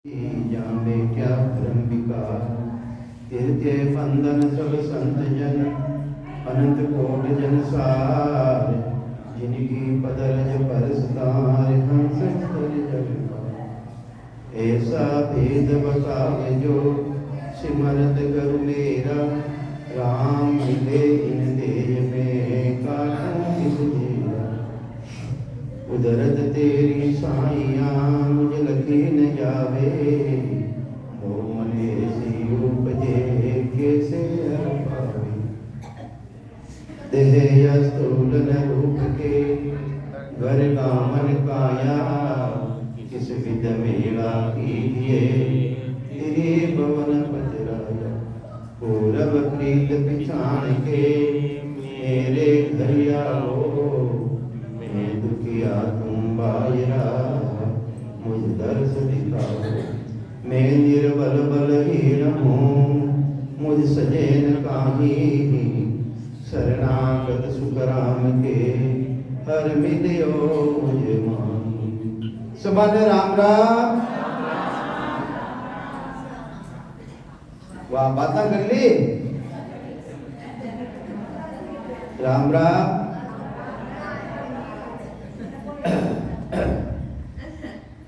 जामे क्या धर्म विकार तीर्थे बंधन सब संत जन अनंत कोट जन सार जिनकी पदरज परसतार हंस कर जग ऐसा भेद बतावे जो सिमरत करु मेरा राम मिले इन देह में काटूं किस जेरा उदरत तेरी साइया मुझ लगी न जावे हो मने सी उपजे कैसे पावे देह स्थूल न रूप के घर गामन काया किस विध मेला कीजिए तेरे भवन पतराया पूरब प्रीत पिछाण के मेरे घर आओ मैं दुखिया तुम बायरा मुझ दर्श दिखाओ मैं निर्बल बलहीन हूँ मुझ सजैन काही शरणागत सुखराम के हर मिलियो मुझे माही सबाने राम राम वाह बातें कर ली राम राम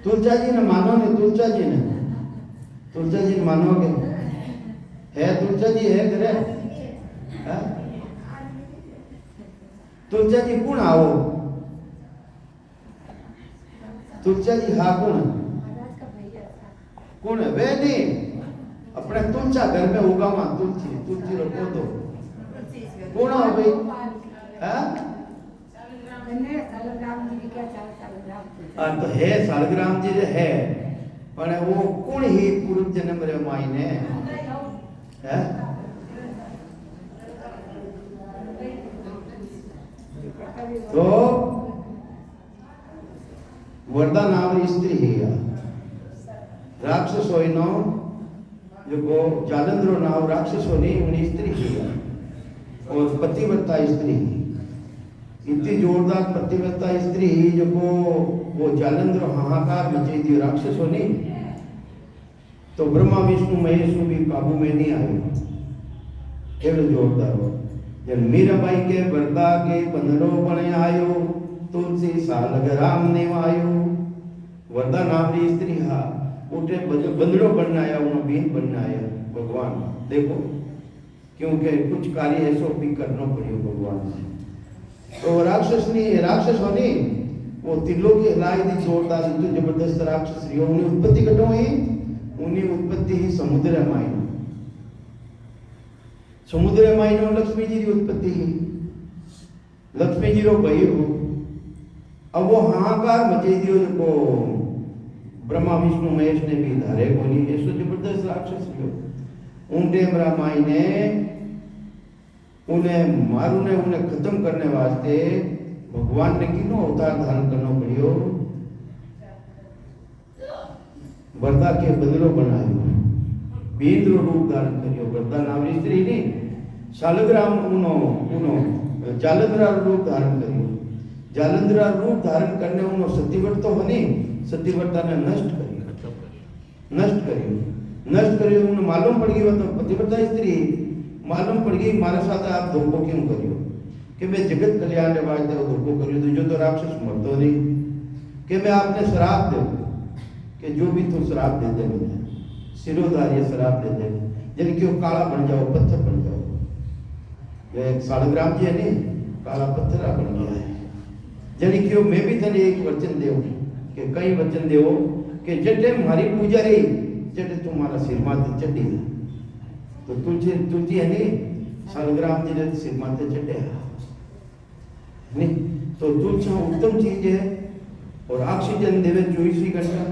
तुलसा जी ने मानो ने तुलसा जी ने मानोगे है तुलसा जी है करे तुलसा जी कौन आओ तुलसा जी हाँ कौन है वे नहीं अपने तुलसा घर में होगा वहां तुलसी रो पौधो कौन आओ भाई तो है सालग्राम जी है पर वो कौन ही पूर्व जन्म रे मायने है तो वर्दा नाम स्त्री है राक्षस होइनो जो को जालंधरो नाम राक्षस होनी उन स्त्री है और पतिव्रता स्त्री इतनी जोरदार पतिव्रता स्त्री जो को वो जालंधर हाहाकार मचाई दी राक्षस होनी तो ब्रह्मा विष्णु महेश भी काबू में नहीं आयो एवं जोरदार हो जब मीराबाई के वरदा के बंधनो बने आयो तुलसी सालग्राम ने आयो वरदा नामरी स्त्री हा उठे बंधनो बनना आया उन्होंने बीन बनना आया भगवान देखो क्योंकि कुछ कार्य ऐसा भी करना पड़े भगवान से तो राक्षस होनी वो तिल्लो की हिलाई दी जोरदार तो जबरदस्त राक्षस रही उन्हें उत्पत्ति कटो ही उन्हें उत्पत्ति ही समुद्र मायनो लक्ष्मी जी की उत्पत्ति ही लक्ष्मी जी रो भाई हो अब वो हाहाकार मचे दियो को ब्रह्मा विष्णु महेश ने भी धारे बोली ऐसो जबरदस्त राक्षस रही उनके ब्रह्माई ने उन्हें मारू ने उन्हें खत्म करने वास्ते भगवान ने किनो अवतार धारण करना पड़ियो वर्दा के बदलो बनायो बीन्द्र रूप धारण करियो वर्दा नाम स्त्री ने शालग्राम उनो जालंधरा रूप धारण करियो जालंधरा रूप धारण करने उनो सतीव्रत तो बनी सतीव्रता ने नष्ट करियो उन्हें मालूम पड़ गई तो पतिव्रता स्त्री मालूम पड़ गई मारे साथ आप धोखो क्यों करियो कि मैं जगत कल्याण के वास्ते धोखो करियो तो जो तो राक्षस मरतो नहीं कि मैं आपने शराब दे कि जो भी तू शराब दे दे मुझे सिरोधार्य शराब दे दे जन क्यों काला बन जाओ पत्थर बन जाओ ये सालग्राम जी है नहीं काला पत्थर बन गया है जन क्यों मैं भी तेरे एक वचन देव कि कई वचन देव कि जटे मारी पूजा रही जटे तुम्हारा सिर माथे चढ़ी तो तुलसी है नहीं सालग्राम जी ने सिर माथे चढ़े नहीं तो तुलसी उत्तम चीज है और ऑक्सीजन देवे 24 घंटा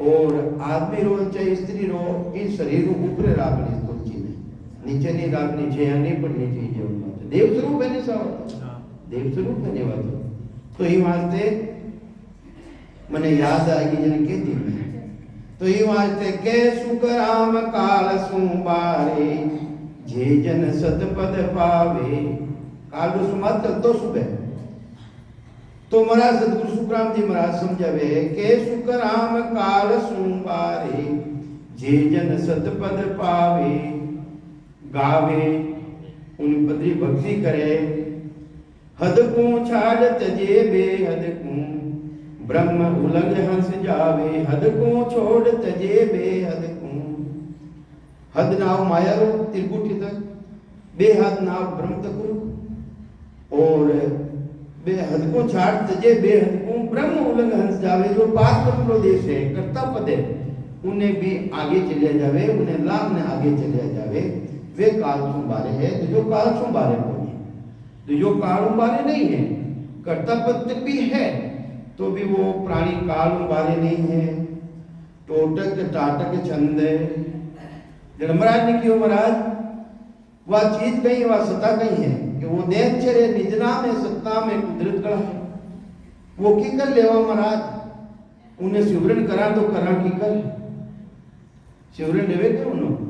और आदमी रो चाहे स्त्री रो इस शरीर को ऊपर राखनी तुलसी ने नीचे नहीं राखनी चाहिए नहीं पड़नी चाहिए देव स्वरूप है नहीं सब देव स्वरूप है नहीं वाला तो ये वास्ते मने याद आएगी जन के दिन तो ये वास्ते के सुख राम काल सुबारे जे जन सतपद पावे काल सुमत तो सुबह तो महाराज सदगुरु सुखराम जी महाराज समझावे के सुखराम काल सुबारे जे जन सतपद पावे गावे उन पदरी भक्ति करे हद को छाड़ तजे बेहद को ब्रह्म उलंघ हंस जावे हद को छोड़ तजे बेहद को हद नाव माया रो त्रिकुटी तक बेहद नाव ब्रह्म तक और बेहद को छाड़ तजे बेहद को ब्रह्म उलंघ हंस जावे जो पास ब्रह्म देश है कर्ता पद है उन्हें भी आगे चले जावे उन्हें लाभ ने आगे चले जावे वे काल संभारे है तो जो काल संभारे को तो जो काल संभारे नहीं है कर्ता पद भी है तो भी वो प्राणी काल संभारे नहीं है टोटक टाटक छंद है जब महाराज ने क्यों महाराज वह चीज कहीं वह सत्ता कहीं है कि वो देह चरे निजना में सत्ता में कुदरत गढ़ा है वो की कर लेवा महाराज उन्हें शिवरण करा तो करा की कर शिवरण लेवे क्यों उन्होंने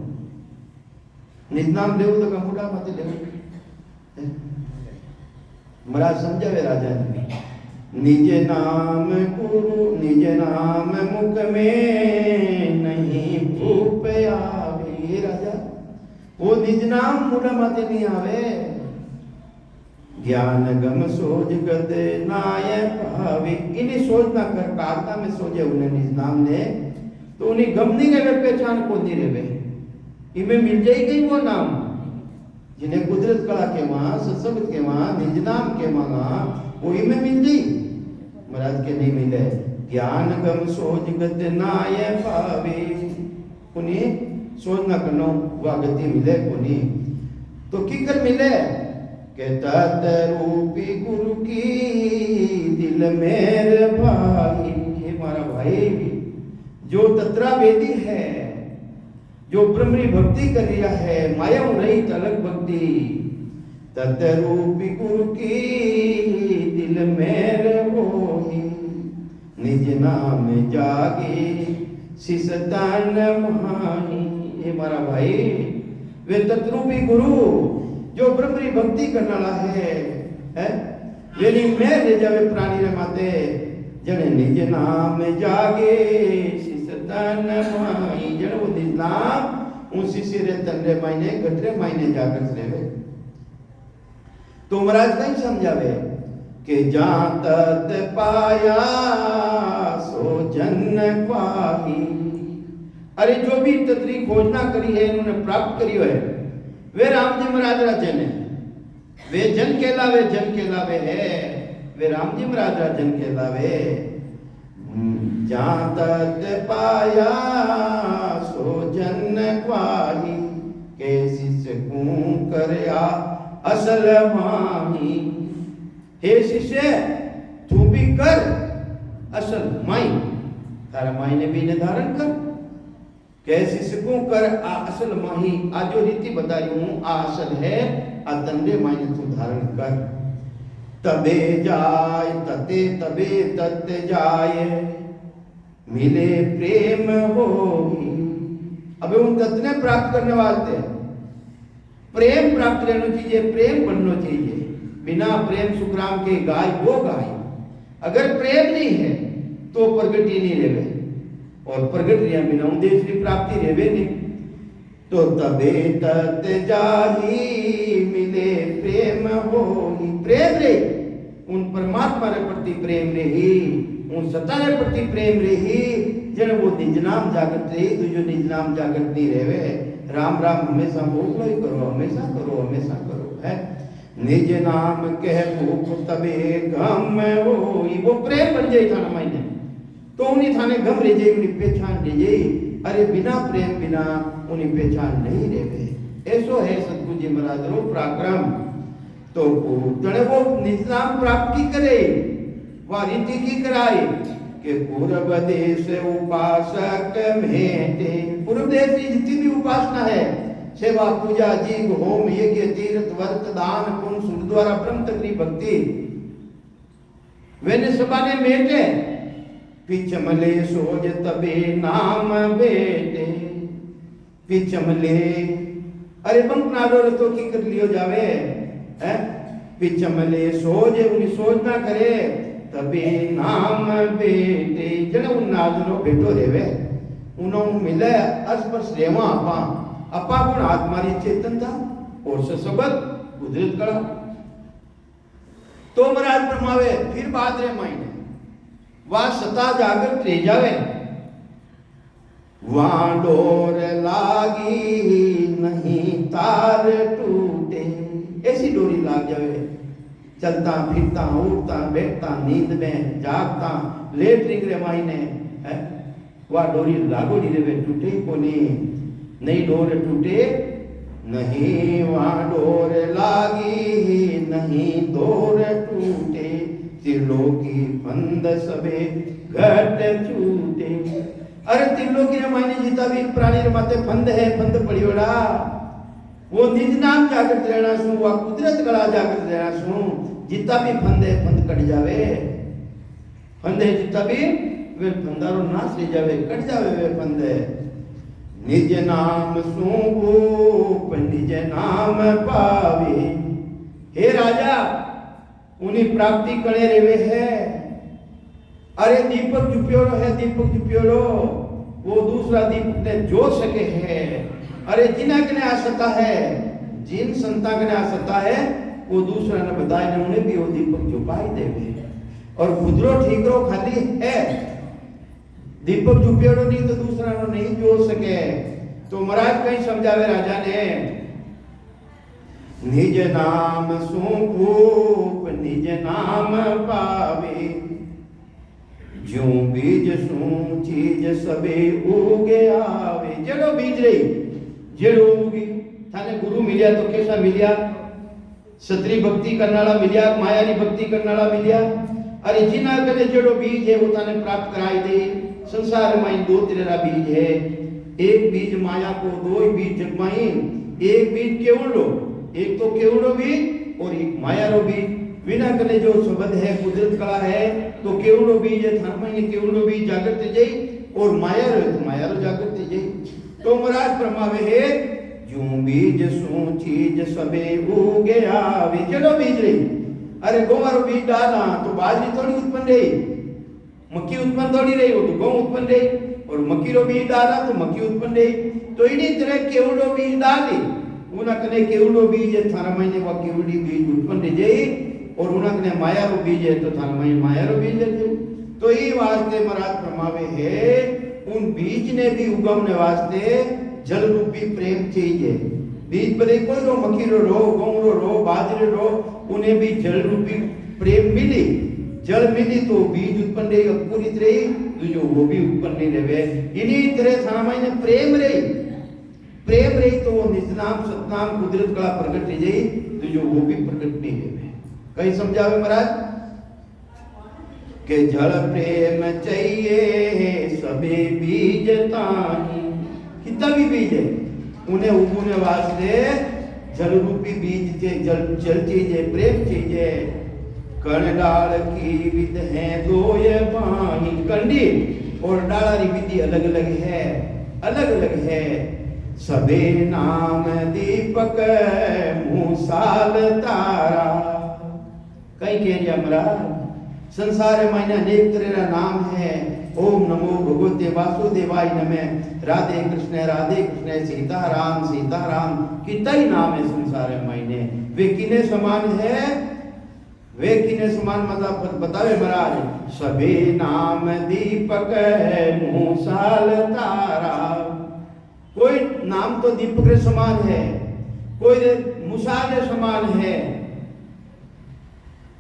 निजनाम देव तो कमुड़ा मत देव महाराज समझावे राजा ने निज नाम गुरु निज नाम मुख में नहीं भूप आवे राजा वो निज नाम मुड़ा मत नहीं आवे ज्ञान गम सोच गद नाय भावे इन्हें सोच ना कर कालता में सोचे उन्हें निज नाम ने तो उन्हें गम नहीं रहे पहचान को नहीं रहे इनमें मिल जाएगी वो नाम जिन्हें कुदरत कला के वहां सत्संग के वहां निज नाम के वहां वो इनमें मिल जाई महाराज के नहीं मिले ज्ञान गम सोच गत नाय पावे उन्हें सोच ना करना वह गति मिले कोनी तो की कर मिले के तत रूपी गुरु की दिल मेरे भाई हे मारा भाई जो तत्रा वेदी है जो ब्रह्मरी भक्ति कर रहा है माया रहित अलग भक्ति तत्रूपी गुरु की दिल मेरे होई निज नाम जागे शिषतान महानी ये मारा भाई वे तत्रूपी गुरु जो ब्रह्मरी भक्ति करने वाला है वे मैं ले जावे प्राणी रे माते जने निज नाम जागे शिषतान महानी जने वो निज नाम उन शिष्य रे तंडे मायने गटरे मायने जागृत रेवे तो महाराज कहीं समझावे कि जहाँ तत पाया सो जन पाही अरे जो भी तत्री खोजना करी है इन्होंने प्राप्त करी है वे राम जी महाराज राजन है वे जन कहलावे है वे राम जी महाराज राजन कहलावे जहाँ तत पाया सो जन पाही कैसी से करया असल माही हे शिष्य तू भी कर असल माई तारा माई ने भी निर्धारण कर कैसे शिष्य कर आ असल माही आज जो रीति बता रही हूं आ असल है आ दंडे माई ने तू धारण कर तबे जाय तते तबे तत जाय मिले प्रेम होगी अबे उन तत् ने प्राप्त करने वाले प्रेम प्राप्त रहना चाहिए प्रेम बनना चाहिए बिना प्रेम सुखराम के गाय वो गाय अगर प्रेम नहीं है तो प्रगट ही नहीं रहे और प्रगट रिया बिना उद्देश्य की प्राप्ति रहे नहीं तो तबे तत जाही मिले प्रेम होगी प्रेम रे उन परमात्मा रे प्रति प्रेम रही उन सत्ता रे प्रति प्रेम रही जन वो निज नाम जागृत रही तो जो निज नाम जागृत नहीं रहे राम राम हमेशा भूख ही करो हमेशा करो है निज नाम कह भूख तबे गम हो वो प्रेम बन जाए थाना मायने तो उन्हीं थाने गम रह जाए उन्हीं पहचान रह जाए अरे बिना प्रेम बिना उन्हीं पहचान नहीं रहे ऐसो है सतगुरु जी महाराज रो पराक्रम तो तड़े वो निज नाम प्राप्त की करे वह रीति की कराए कि पूर्व देश उपासक मेटे पूर्व देश की जितनी भी उपासना है सेवा पूजा जीव होम यज्ञ तीर्थ व्रत दान पुण्य सूर्य द्वारा ब्रह्म तक की भक्ति वेने सबाने मेटे पिछमले सोज तबे नाम बेटे पिछमले अरे बंक नारो रस्तो की कर लियो जावे है पिछमले सोज उन्हें सोच ना करे तबे नाम बेटे जने उन नाजरो बेटो रेवे उन्होंने मिले अस्पर्श रेवा अपा अपा गुण आत्मारी चेतनता और ससबत कुदरत कला तो महाराज परमावे फिर बात रे मायने वा सता जागर त्रे जावे वहां डोर लागी नहीं तार टूटे ऐसी डोरी लाग जावे चलता फिरता उठता बैठता नींद में जागता लेट रे मायने है वह डोरी लागोड़ी रे टूटे कोनी नहीं डोर टूटे नहीं वहां डोर लागी नहीं डोर टूटे त्रिलोकी फंद सबे घट छूटे अरे त्रिलोकी रे मायने जीता भी प्राणी रे माथे फंद है फंद पड़ियोड़ा वो निज नाम जागृत रहना सु वा कुदरत कला जागृत रहना सु जितना भी फंद है फंद कट जावे फंद है जितना भी वे फंदारो नाश ले जावे कट जावे वे फंद है निज नाम सु भूप निज नाम पावे हे राजा उन्हीं प्राप्ति करे रेवे है अरे दीपक जुपियोड़ो है दीपक जुपियोड़ो वो दूसरा दीपक ने जो सके है अरे जिन्हें कने आ सकता है जिन संता कने आ सकता है वो दूसरा ने बताया ने उन्हें भी वो दीपक जुपाई देवे और खुदरो ठीकरो खाली है दीपक जुपियोड़ो नहीं तो दूसरा ने नहीं जो सके तो महाराज कहीं समझावे राजा ने निज नाम सु भूप निज नाम पावे ज्यों बीज सु चीज सबे उगे आवे जेड़ो बीज रही जेड़ो उगी थाने गुरु मिलिया तो कैसा मिलिया क्षत्रिय भक्ति करनाला मिलिया मायारी भक्ति करनाला मिलिया अरे जिना कने जेड़ो बीज है वो थाने प्राप्त कराई दे संसार में दो तेरा बीज है एक बीज माया को दो बीज जगमाई एक बीज केवड़ो एक तो केवड़ो बीज और एक माया रो बीज बिना कने जो शब्द है कुदरत कला है तो केवड़ो बीज है थाने में केवड़ो बीज जागृत जई और माया रो जागृत जई तो महाराज परमावे है ज्यों बीज सु चीज सबे उगे आवे जेड़ो बीज रही अरे गोवारो बीज डाला तो बाजरी थोड़ी उत्पन्न रही मक्की उत्पन्न थोड़ी रही वो तो गेहूं उत्पन्न रही और मक्की रो बीज डाला तो मक्की उत्पन्न रही तो इन्हीं तरह केवड़ो बीज डाली उना कने केवड़ो बीज है थाना महीने वो केवड़ी बीज उत्पन्न रही और उना कने माया रो बीज है तो थाना महीने माया रो बीज है तो ये वास्ते महाराज परमावे है उन बीज ने भी उगमने वास्ते जल रूपी प्रेम चाहिए बीज बदे कोई रो मक्की रो गेहूं रो बाजरे रो उन्हें भी जल रूपी प्रेम मिली जल मिली तो बीज उत्पन्न रही अंकुरित रही तो जो वो भी उत्पन्न नहीं रहे इन्हीं तरह सामान्य प्रेम रही तो वो निजनाम सतनाम कुदरत कला प्रकट नहीं जाई तो जो वो भी प्रकट नहीं रहे कहीं समझावे महाराज के जल प्रेम चाहिए सभी बीज ताही कितना भी बीज है उन्हें उगने वास्ते जल रूपी बीज चाहिए जल चाहिए प्रेम चाहिए कण डाल की विध है दो ये बाही कंडी और डाला की विधि अलग अलग है सबे नाम दीपक मूसाल तारा कई कह रहा महाराज संसार में अनेक तरह का नाम है ओम नमो भगवते वासुदेवाय नमः राधे कृष्ण सीताराम कितना ही नाम है संसार में वे किने समान है वे किने समान मतलब बतावे महाराज सभी नाम दीपक है मूसाल तारा कोई नाम तो दीपक के समान है कोई मूसा के समान है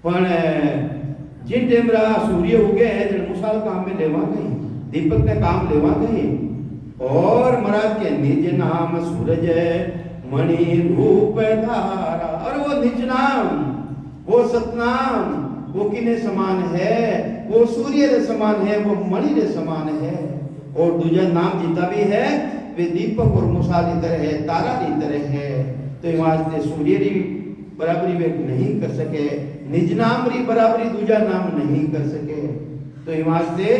पण जिन टेमरा सूर्य उगे है जन मुसाल काम में लेवा गई दीपक ने काम लेवा गई और महाराज के निज नाम सूरज मणि रूप धारा और वो निज नाम वो सतनाम वो किने समान है वो सूर्य के समान है वो मणि के समान है और दूजा नाम जितना भी है वे दीपक और मुसाल की तरह है तारा की तरह है तो वास्ते सूर्य की बराबरी वे नहीं कर सके निज नाम री बराबरी दूजा नाम नहीं कर सके तो वास्ते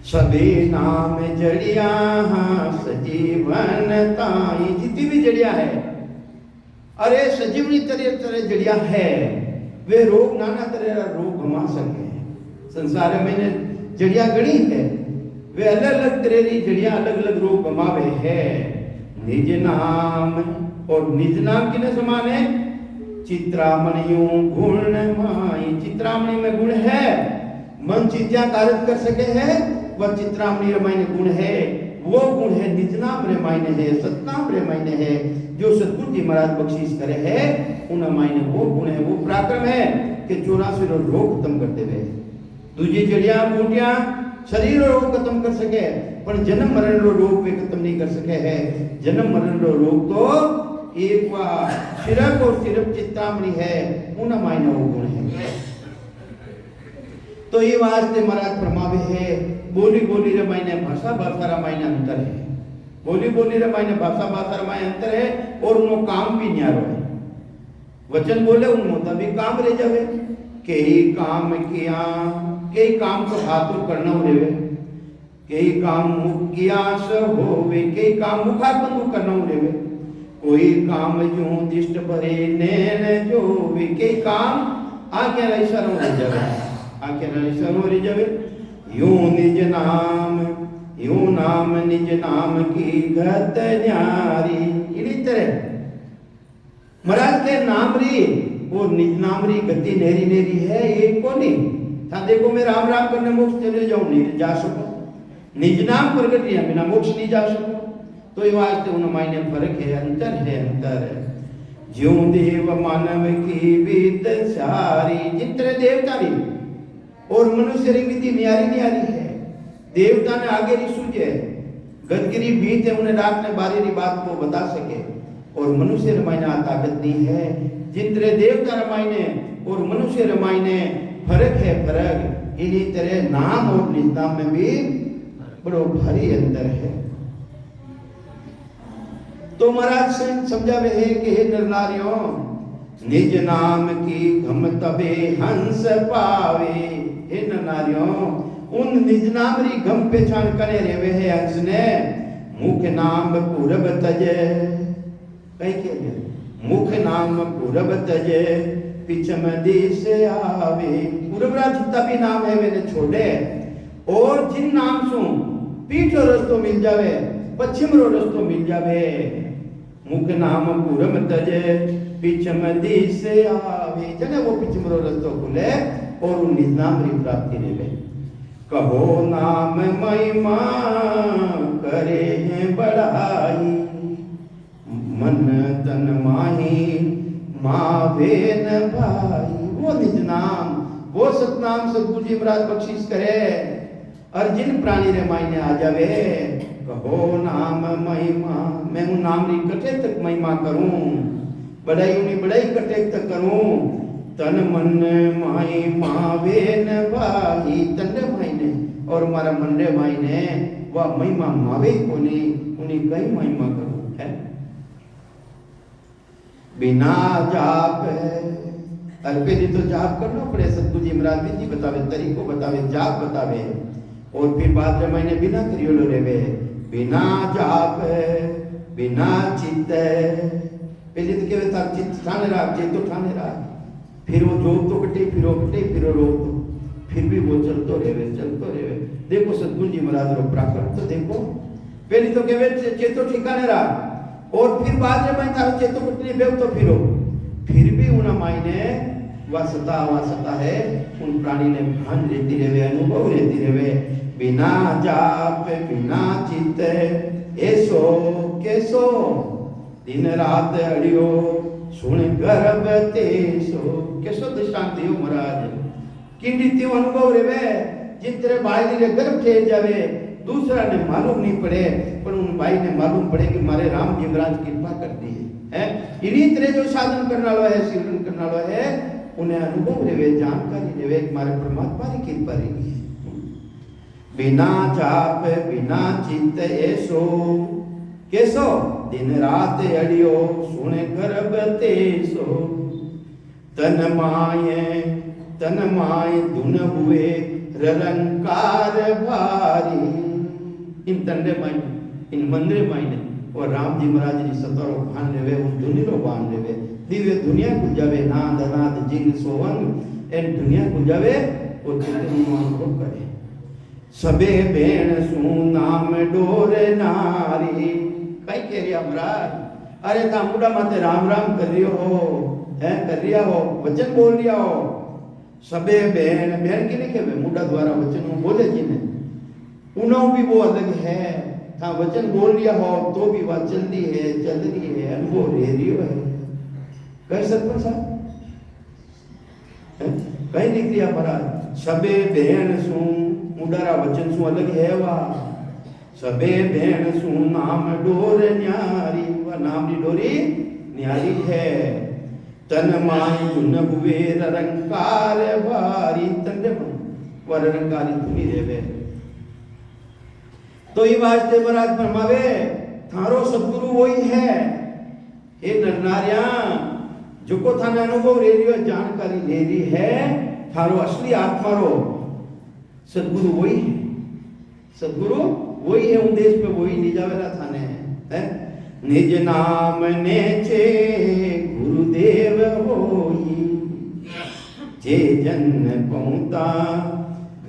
सभी नाम जड़िया सजीवन ताई जितनी भी जड़िया है अरे सजीवनी तरह तरह जड़िया है वे रोग नाना तरह रोग घुमा सके संसार में जड़िया गणी है वे अलग अलग तरह की जड़ियां अलग अलग रूप गमावे है। निज नाम, और निज नाम किने समान है? चित्रामणियों गुण माई। चित्रामणि में गुण है, मन चित्या कार्य कर सके है, वह चित्रामणि रमायण गुण है। वो गुण है निज नाम रे मायने है, सतनाम रे मायने है, जो सतगुरु जी महाराज बख्शीश करे है उन मायने वो गुण है। वो पराक्रम है कि 84 रोग खत्म कर देवे। दूजी जड़ियां बूटियां शरीर रोग खत्म कर सके, पर जन्म मरण रो रोग पे खत्म नहीं कर सके है। जन्म मरण रो रोग तो एक वा सिर्फ और सिर्फ चित्रामणि है, उन मायने वो गुण है। तो ये वास्ते महाराज फरमावे है, बोली बोली रे मायने भाषा भाषा रे मायने अंतर है। बोली बोली रे मायने भाषा भाषा रे मायने अंतर है, और उनको काम भी न्यारो है। वचन बोले उन मुताबिक काम रह जावे। कई काम किया, कई काम को हाथों करना रेवे, कई काम मुख किया स होवे, कई काम मुखार बंधु करना रेवे। कोई काम जो दिष्ट भरे नैन जोवे, कई काम आंखें इशारों रह जावे, आंखें इशारों रह जावे। यूं निज नाम, यूं नाम निज नाम की गत न्यारी। इसी तरह महाराज के नाम री और निज नाम री गति नेरी नेरी है, एक को नहीं था। देखो मैं राम राम करने मोक्ष चले जाऊं, नहीं जा सको। निज नाम प्रगट है, बिना मोक्ष नहीं जा सको। तो ये वास्ते उन मायने फर्क है, अंतर है, अंतर है। ज्यों देव मानव की विद सारी, जितने देवता री और मनुष्य री विधि न्यारी न्यारी है। देवता ने आगे री सूझे, गदगिरी बीत है, उन्हें रात में बारी री बात को बता सके, और मनुष्य रमायने ताकत नहीं है। जितने देवता रमायने और मनुष्य रमायने फर्क है, फर्क। इन्हीं तरह नाम और निज नाम में भी बड़ो भारी अंतर है। तो महाराज समझावे है कि हे नर नारियों, निज नाम की घम तबे हंस पावे। हे नर नारियों, उन निज नाम री घम पहचान करे रेवे है हंस ने। मुख नाम पूरब तजे, कहीं के मुख नाम पूरब तजे, पिछम देश आवे। पूरब राज जितना भी नाम है मैंने छोड़े, और जिन नाम सु पीठ रो रस्तो मिल जावे, पश्चिम रो रस्तो मिल जावे। मुख नाम पूरब तजे, पिछम देश आवे। जने वो पिछम रो रस्तो खुले और उन निज नाम री प्राप्ति लेवे। कहो नाम महिमा करे हैं बढ़ाई, मन तन माही मावे न भाई। वो निज नाम, वो सतनाम सतगुरु जी महाराज बख्शीश करे, और जिन प्राणी रे मायने आ जावे। कहो नाम महिमा, मैं उन नाम री कटे तक महिमा करूं, बड़ाई उन्हीं बड़ाई कटे तक करूं। तन मन माई मावे न भाई, तन रे मायने और मारा मन रे मायने वह महिमा मावे को नहीं, उन्हीं कई महिमा करूं है। बिना जाप अल्पेदी तो जाप करना पड़े। सतगुरु जी महाराज जी बतावे, तरीको बतावे, जाप बतावे, और फिर बाद रे महीने बिना करियोलो रेवे। बिना जाप बिना चित्त, पहले तो केवे तार चित्त ठाने राख, जे तो ठाने राख, फिर वो जोग तो कटे, फिर वो कटे, फिर वो रोक तो, फिर भी वो चलतो रेवे, चलतो रेवे। देखो सतगुरु जी महाराज रो प्राकट तो देखो, पहले तो केवे चेतो ठिकाने राख, और फिर बाद में तारो चेतो कटनी बेव तो फिर भी उन मायने वासता है, उन प्राणी ने भान रहती रहे, अनुभव रहती रहे। बिना जाप बिना चित्त ऐसो कैसो, दिन रात अड़ियो सुन गर्भ तेसो। कैसो दृष्टांत दियो महाराज, किन रीति अनुभव रहे, जितने बाई रे गर्भ ठेर जावे, दूसरा ने मालूम नहीं पड़े, पर उन भाई ने मालूम पड़े कि मारे राम जी महाराज कृपा करती है। इन्हीं तरह जो साधन करने वाला है, सिमरन करने वाला है, उन्हें अनुभव रेवे, जानकारी रेवे, मारे परमात्मा की कृपा रही है। बिना जाप बिना चित्त ऐसो कैसो, दिन रात अड़ियो सुने गर्भ तेसो। तन माय धुन हुए रंकार भारी। इन तंडे मायने, इन मंदिर मायने, और राम जी महाराज जी सतरो भान लेवे, उन दुनिया भान लेवे। दिव्य दुनिया को जावे, नाद अनाद जिन सोवन, एन दुनिया को जावे और जितने अनुभव करे। सबे भेण सू नाम डोर नारी। कई कह रिया महाराज, अरे था मुड़ा माते राम राम कर रियो हो, है कर रिया हो, वचन बोल रिया हो। सबे भेण भेण की नहीं कहवे, मुड़ा द्वारा वचन बोले जी ने, उन्हों भी वो अलग है। था वचन बोल रिया हो तो भी वह चल रही है, अनुभव ले रियो है। कह सरपंच साहब कहीं निकलिया महाराज, सबे भेण सू मुडारा वचन सू अलग है वा। सबे भेण सू नाम डोर न्यारी, वह नाम की डोरी न्यारी है। तन माई गुन हुए रंकार भारी, तन वर रंकारी तुनी रेवे। तो ये वास्ते महाराज फरमावे, थारो सदगुरु वही है। हे नरनारिया, जो को थाने अनुभव ले रही हो, जानकारी ले रही है, थारो असली आत्मा रो सदगुरु वही है। सदगुरु वही है, उन देश पे वही ले जावेला थाने है। निज नाम नेचे गुरुदेव होई, जे जन पहुंता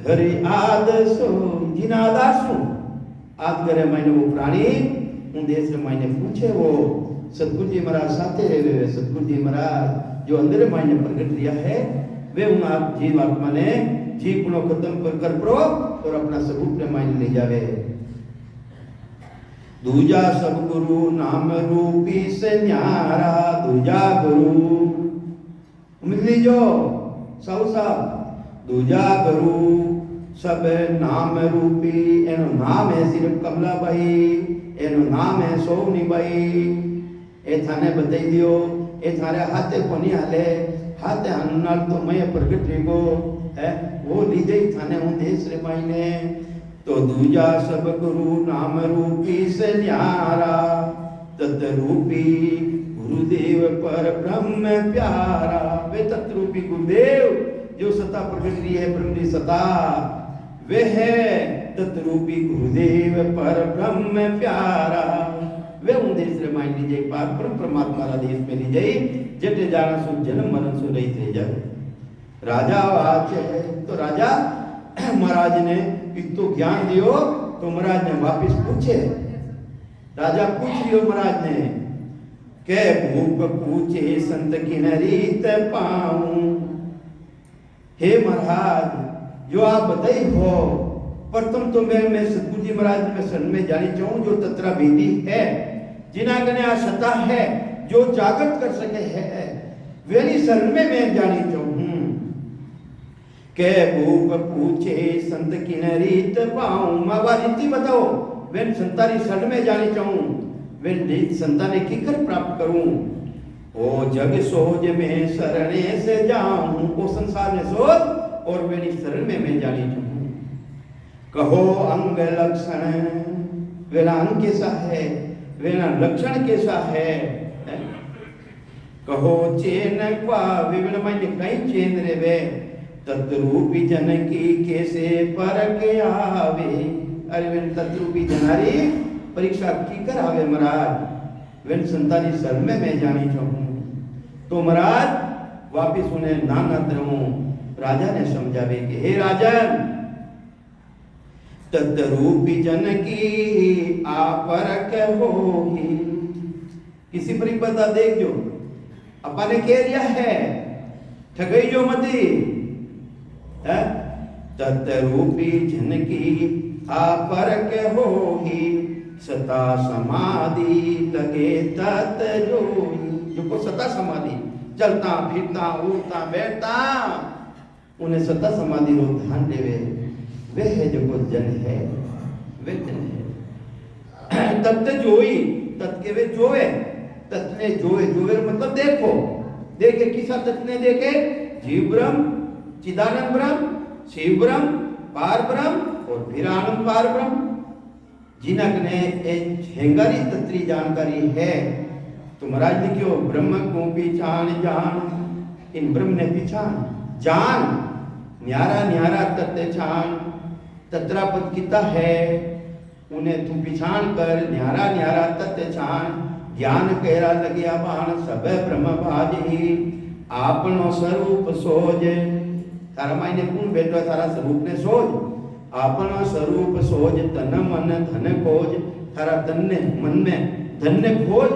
घर आद सो। जिन आदासू आद करे मैंने वो प्राणी उन देश में मैंने पूछे, वो सतगुरु जी महाराज साथे रहे। सतगुरु जी महाराज जो अंदर मायने प्रकट लिया है, वे उन आप जीव आत्मा ने जीव गुणों खत्म कर प्रो और अपना स्वरूप में मायने ले जावे। दूजा सब गुरु नाम रूपी से न्यारा, दूजा गुरु मिली जो सब साहब, दूजा गुरु सब नाम रूपी। एनो नाम है सिर्फ कमला भाई, एनो नाम है सोनी भाई। ए थाने बताई दियो, ए थारे हाथे कोनी हाले, हाथे हन्नाल तो मैं प्रगट रेगो है, वो लीजे थाने हूँ देश रे मायने। तो दूजा सब गुरु नाम रूपी से न्यारा, तत्रूपी गुरुदेव पर ब्रह्म प्यारा। वे तत्रूपी गुरुदेव जो सत्ता प्रकट रही है, ब्रह्म की सत्ता, वे है तत्रूपी गुरुदेव पर ब्रह्म प्यारा। वे उन देश रे माई लीजे पार परमात्मा रा देश में लीजे, जटे जाना सु जन्म मरण सु रही थे जाए। राजा आज है तो राजा महाराज ने इतो ज्ञान दियो, तो महाराज ने वापिस पूछे, राजा पूछ लियो महाराज ने के भूप पूछे संत की रीत पाऊं। हे महाराज जो आप बताई हो, प्रथम तो मैं सतगुरु जी महाराज में शरण में जानी चाहूं, जो तत्रा भेदी है, जिना कने आ सता है, जो जागृत कर सके है, वेली शरण में मैं जानी चाहूं। के भूप पूछे संत की रीत पाऊं, मावा रीति बताओ, वेन संतारी शरण में जानी चाहूं, वेन रीत संताने की कर प्राप्त करूं। ओ जग सोज में शरणे से जाऊं, ओ संसार में सोच और वेनी शरण में मैं जानी चाहूं। कहो अंग लक्षण, वेला अंग कैसा है, वेला लक्षण कैसा है। कहो चेन पा, विभिन्न मायने कई चेन रे वे, तत्रूपी जन की कैसे परख आवे। अरे वे तत्रूपी जनारी परीक्षा की कर आवे महाराज, वे संतानी शरण में मैं जानी चाहूं। तो महाराज वापिस उन्हें नाना तरह राजा ने समझावे कि हे राजन, तत्रूपी जन की आपरक होगी। किसी परिपदा देख जो अपने कह रिया है, ठगई जो मती है। तत्रूपी जन की आपरक होगी, सता समाधि लगे तत् जोई। जो को सता समाधि चलता फिरता उठता बैठता, उन्हें सता समाधि रो ध्यान देवे, वे है जो को जन है, वे जन है। तत्त जोई, तत् के वे जोवे, तत्ने जोवे, जोवे मतलब देखो, देखे किसा तत्ने देखे, जीव ब्रह्म, चिदानंद ब्रह्म, शिव ब्रह्म, पार ब्रह्म और फिर आनंद पार ब्रह्म। जिनक ने हेंगारी तत्री जानकारी है, तो महाराज लिखियो ब्रह्म को पहचान जान, इन ब्रह्म ने पहचान जान, न्यारा न्यारा तत्व छान, तत्रा पद किता है, उन्हें तू पहचान कर, न्यारा न्यारा तत्व छान। ज्ञान केरा लगिया बाण, सब ब्रह्म भाजी, आपनो स्वरूप सोज। तारा मायने कौन बैठो, तारा स्वरूप ने सोज, अपना स्वरूप सोज तन मन धन खोज। थारा तन ने मन में धन ने खोज,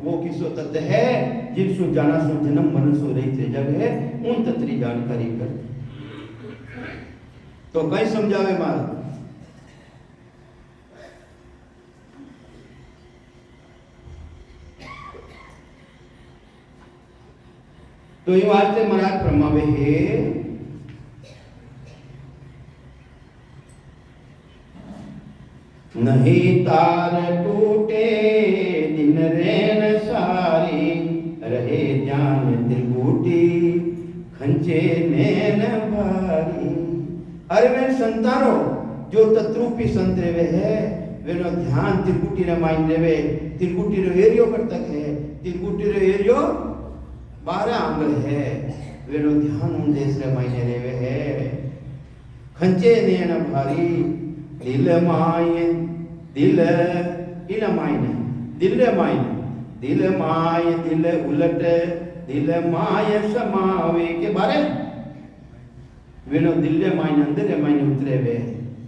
वो किसो तत्व है जिनसु जाना सु जन्म मन सु रही जग है, उन तत्री जानकारी कर। तो कई समझावे मार तो ये वास्ते महाराज फरमावे है नहीं तार टूटे दिन रैन सारी, रहे ध्यान त्रिगुटी खंचे नैन भारी। अरे वे संतानो जो तत्रूपी संत रेवे है वे नो ध्यान त्रिगुटी ने माइन रेवे। त्रिगुटी रो एरियो करतक है, त्रिगुटी रो एरियो 12 आंगल है, वे नो ध्यान उन देश रे माइने रेवे है। खंचे नैन भारी दिल माय दिल इन मायने दिल मायने दिल माय दिल उलट दिल माय समावे के बारे वेनो दिल मायने अंदर मायने उतरे वे।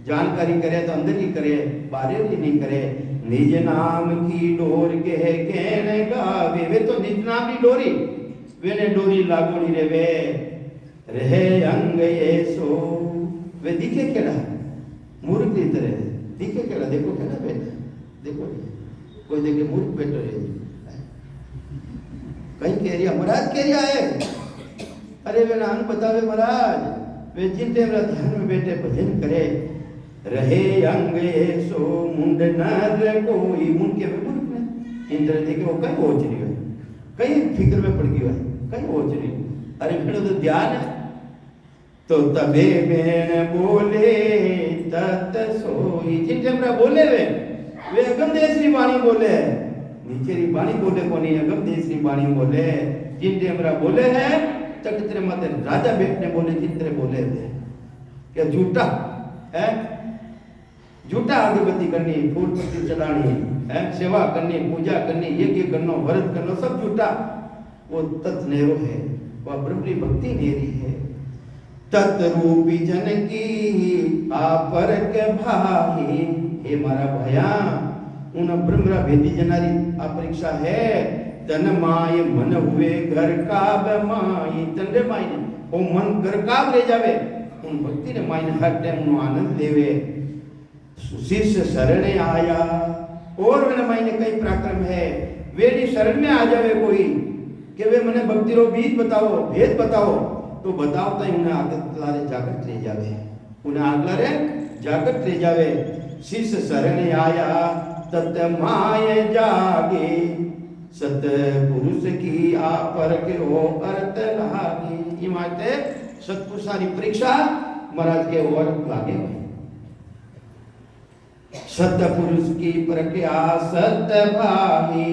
जानकारी करे तो अंदर ही करे, बाहर ही नहीं करे। निज नाम की डोर के कहने गावे, वे तो निज नाम की डोरी वेने डोरी लागोनी रे वे। रहे अंग ये सो वे दिखे केड़ा मूर्ख की तरह दिखे केड़ा। देखो केड़ा बैठा, देखो कोई देखे मूर्ख बैठो रे, कहीं कह रिया महाराज कह रिया है। अरे वे नाम बतावे महाराज, वे जिन टेम ध्यान में बैठे भजन करे। रहे अंग सो मुंड नर कोई, मुंड के मूर्ख ने इंद्र देखे वो कहीं ओच रही है, कहीं फिक्र में पड़ गई है, कहीं ओच रही। अरे मेरे तो ध्यान है। तो तबे बेन बोले तत सोई, जिन टेम बोले वे अगम देश की वाणी बोले, नीचे री वाणी बोले कोनी, अगम देश की वाणी बोले। जिन टेमरा बोले है तकतरे मत राजा बैठने बोले, जितरे बोले थे क्या झूठा है, झूठा अगरबत्ती करनी, फूल पत्ती चढ़ानी है, सेवा करनी, पूजा करनी, यज्ञ करना, व्रत करना, सब झूठा। वो तत् नेरो है, वह ब्रह्मी भक्ति नेरी है। तत्रूपी जन की आपर के भाई, हे मारा भया उन ब्रह्मरा भेदी जनारी अपरीक्षा है। तन माय मन हुए घर का माई, तन रे माई वो मन घर का ले जावे, उन भक्ति ने माई हर टाइम उन आनंद लेवे। शिष्य शरण आया, और मैंने माई ने कई पराक्रम है, वे शरण में आ जावे कोई कि वे मने भक्ति रो बीज बताओ, भेद बताओ, तो बताओ तो उन्हें आगत जागृत ले जावे, उन्हें आगला रे जागृत ले जावे। शिष्य शरण आया तत माय जागे, सत पुरुष की आपर के हो अर्थ लागे। ये माते सतपुरुषारी परीक्षा महाराज के और लागे। सत पुरुष की प्रज्ञा सत भाई,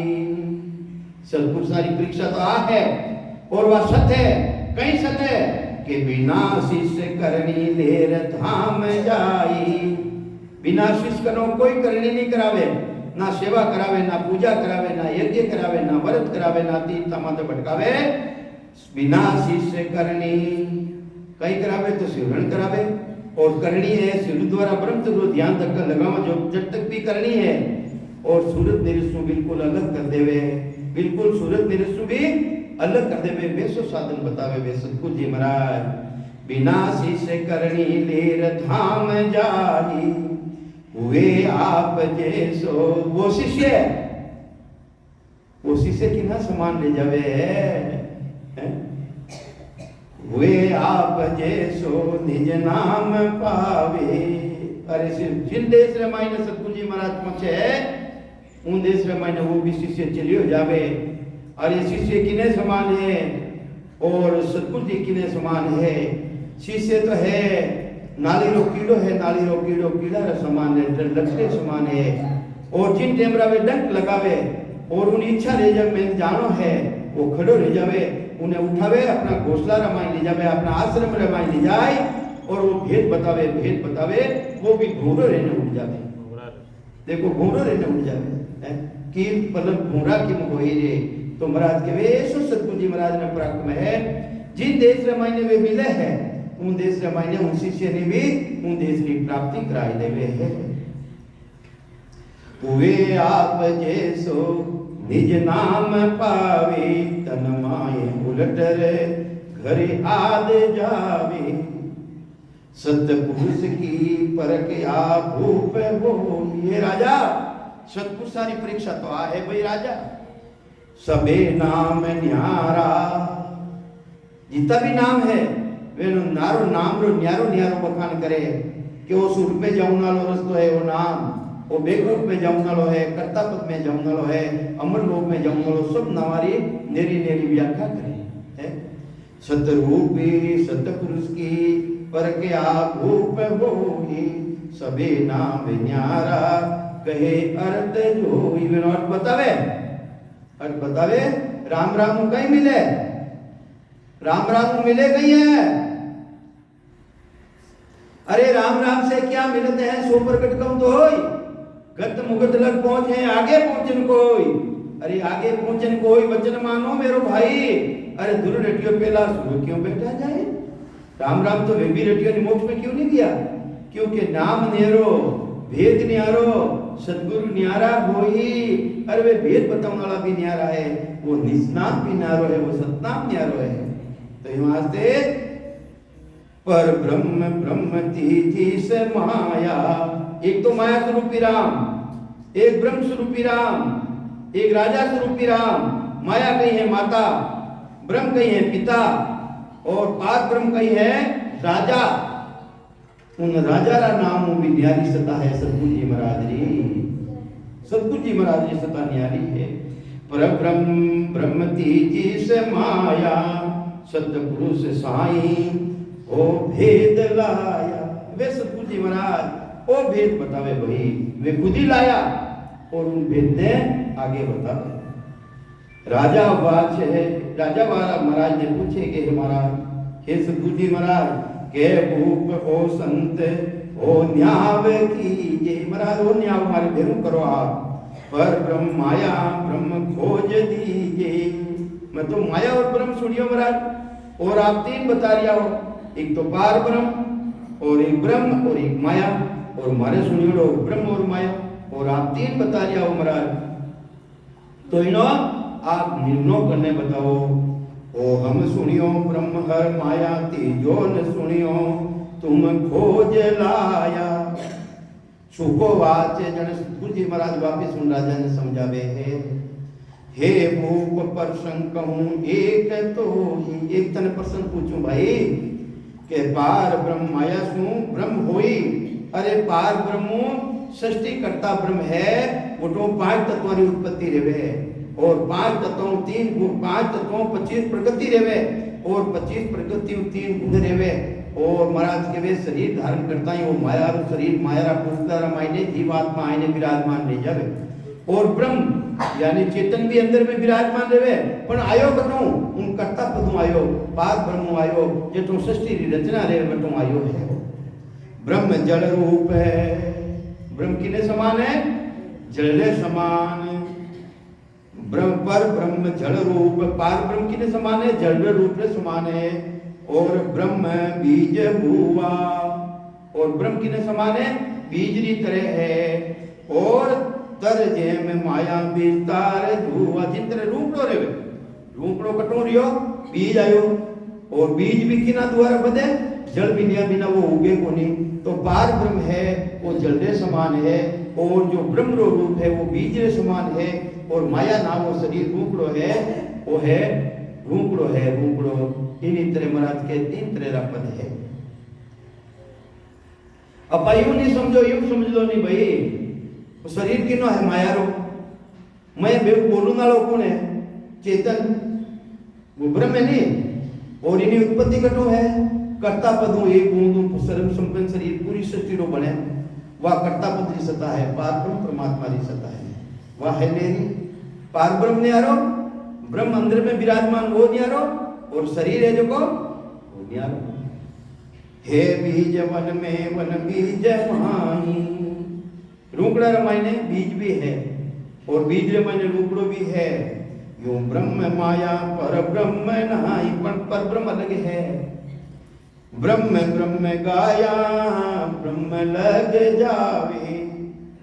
सतपुरुषारी परीक्षा तो आ है और वह सत है। कहीं सत है कि बिना शिष्य करनी लेर धाम जाई, बिना शिष्य करो कोई करनी नहीं करावे, ना सेवा करावे, ना पूजा करावे, ना यज्ञ करावे, ना व्रत करावे, ना तीर्थ माते भटकावे। बिना शिष्य करनी कहीं करावे तो सिमरन करावे, और करनी है सूर्य द्वारा ब्रह्म तो ध्यान तक लगावा जो जब तक भी करनी है। और सूरत निरसु बिल्कुल अलग कर देवे, बिल्कुल सूरत निरसु भी अलग कर देवे। वैसो साधन बतावे वे सतगुरु जी महाराज। बिना शिष्य करनी लेर धाम जाई, हुए आप जैसो। वो शिष्य की ना समान ले जावे है? हुए आप जैसो निज नाम पावे। अरे जिन देश रे मायने सतगुरु जी महाराज पहुंचे उन देश रे मायने वो भी शिष्य चलियो जावे। अरे शिष्य किने समान है और सतगुरु जी किने समान है। शिष्य तो है नाली रो कीड़ो है, नाली रो कीड़ो कीड़ा रे समान है, लकड़े समान है। और जिन टेमरा वे डंक लगावे और उन इच्छा ले जब में जानो है वो खड़ो रह जावे, उन्हें उठावे, अपना घोसला रमाई ले जावे, अपना आश्रम रमाई ले जाए और वो भेद बतावे वो भी घूरो रहने उठ जावे। देखो घूरो रहने उठ जावे कि मतलब घूरा की मुगोई रे। तो महाराज के वे सतगुरु जी महाराज ने पराक्रम है। जिन देश रमाई ने वे मिले है હું દેશ રે માઈને હું શિષ્યને બી હું દેશની પ્રાપ્તિ કરાવી દેવે હે તુવે આપ જેસો નિજ નામ પાવે તન માય ઉલટ રે ઘરે આદ જાવે सतपुरुष की परख आ भूप हो ये राजा सतपुरुष सारी परीक्षा तो आ है भाई राजा सबे नाम न्यारा जितना भी नाम है वे नारो नाम रो न्यारो न्यारो बखान करे कि वो सूट में जाऊं नालो रस्तो है वो नाम वो बेकूट में जाऊं नालो है कर्ता पद में जाऊं नालो है अमर लोक में जाऊं नालो सब नवारी नेरी नेरी व्याख्या करे है सतरूपी सतपुरुष की पर के भूप होई सबे नाम न्यारा कहे अर्थ जो अर्थ बतावे राम राम कहीं मिले राम राम मिले कहीं है अरे राम राम से क्या मिलते हैं सो प्रकट कहूं तो होई गत मुगत लग पहुंचे आगे पहुंचन कोई अरे आगे पहुंचन कोई वचन मानो मेरो भाई अरे दूर रेटियो पेला सुनो क्यों बैठा जाए राम राम तो वे भी रेटियो ने मोक्ष में क्यों नहीं दिया क्योंकि नाम न्यारो भेद न्यारो सदगुरु न्यारा होई अरे वे भेद बताने वाला भी न्यारा है वो निस्नाम भी न्यारो है वो सतनाम न्यारो है तो यहाँ से पर ब्रह्म ब्रह्म तीजी से माया एक तो माया स्वरूपी राम एक ब्रह्म स्वरूपी राम एक राजा स्वरूपी राम माया कहीं है माता ब्रह्म कहीं है पिता और पार ब्रह्म कहीं है राजा उन राजा रा नाम भी न्यारी सता है सतगुरु जी महाराज जी सता न्यारी है पर ब्रह्म ब्रह्म तीजी से माया सतपुरुष साई ओ भेद लाया वे सतगुरु जी महाराज ओ भेद बतावे भाई वे खुद ही लाया और उन भेद ने आगे बतावे राजा महाराज ने पूछे कि महाराज हे सतगुरु जी महाराज के भूप हो संत हो न्याव कीजिए महाराज हो न्याव हमारे भेरू करो आप पर ब्रह्म माया ब्रह्म खोज दीजिए मैं तो माया और ब्रह्म सुनियो महाराज और आप तीन बता रिया हो एक तो पार ब्रह्म और एक ब्रह्म और एक माया और हमारे सुनियो लोग ब्रह्म और माया और आप तीन बता रिया हो महाराज तो इनो आप निर्णय करने बताओ ओ हम सुनियो ब्रह्म हर माया तीजो न सुनियो तुम खोज लाया सुको वाचे जन सतगुरु जी महाराज वापिस सुन राजा ने समझावे है हे भूप प्रसंग कहूं एक तो ही एक तने प्रश्न पूछूं भाई के पार ब्रह्म माया सु ब्रह्म होई अरे पार ब्रह्म सृष्टि करता ब्रह्म है वो तो 5 तत्वों की उत्पत्ति रेवे और 5 तत्वों 5 तत्वों 25 प्रकृति रेवे और 25 प्रकृति 3 गुण रेवे और महाराज के वे शरीर धारण करता है वो माया शरीर माया पुष्कर मायने जीवात्मा आईने विराजमान ले जावे और ब्रह्म यानी चेतन भी अंदर में विराजमान रहे पण आयो कटू उन कर्ता पदू आयो पार ब्रह्म आयो जेटू सृष्टि री रचना रे बटू आयो है ब्रह्म जल रूप है ब्रह्म किने समान है जल समान ब्रह्म पर ब्रह्म जल रूप पार ब्रह्म किने समान है जल रूप रे समान है और ब्रह्म बीज हुआ और ब्रह्म किने समान है बीज री तरह है और तर जे में माया विस्तार हुआ जितने रूपड़ो रे रूपड़ो कटो रियो बीज आयो और बीज भी किना द्वारा बदे जल बिना बिना वो उगे को नहीं तो पार ब्रह्म है वो जल रे समान है और जो ब्रह्म रो रूप है वो बीज रे समान है और माया नाम वो शरीर रूपड़ो है वो है रूपड़ो इन तरह महाराज के 3 तरह रा पद है अब यूं नहीं समझो यूं समझ लो नहीं भाई वो शरीर किनो है माया रो मैं बोलू ना लो कौन है चेतन वो ब्रह्म है नहीं और इन्हीं उत्पत्ति कटो है कर्ता पदों एक बूंदू सर्व संपन्न शरीर पूरी सृष्टि रो बने वह कर्ता पद री सत्ता है पार ब्रह्म परमात्मा री सत्ता है वह है मेरी पार ब्रह्म ने आरो ब्रह्म अंदर में विराजमान वो नहीं आरो और शरीर है जो को वो नहीं आरो हे बीज वन में वन बीज माही रूपड़ा रमायने बीज भी है और बीज रमायने रूपड़ो भी है यूं ब्रह्म माया पर ब्रह्म नहीं पर ब्रह्म अलग है ब्रह्म ब्रह्म गाया ब्रह्म लग जावे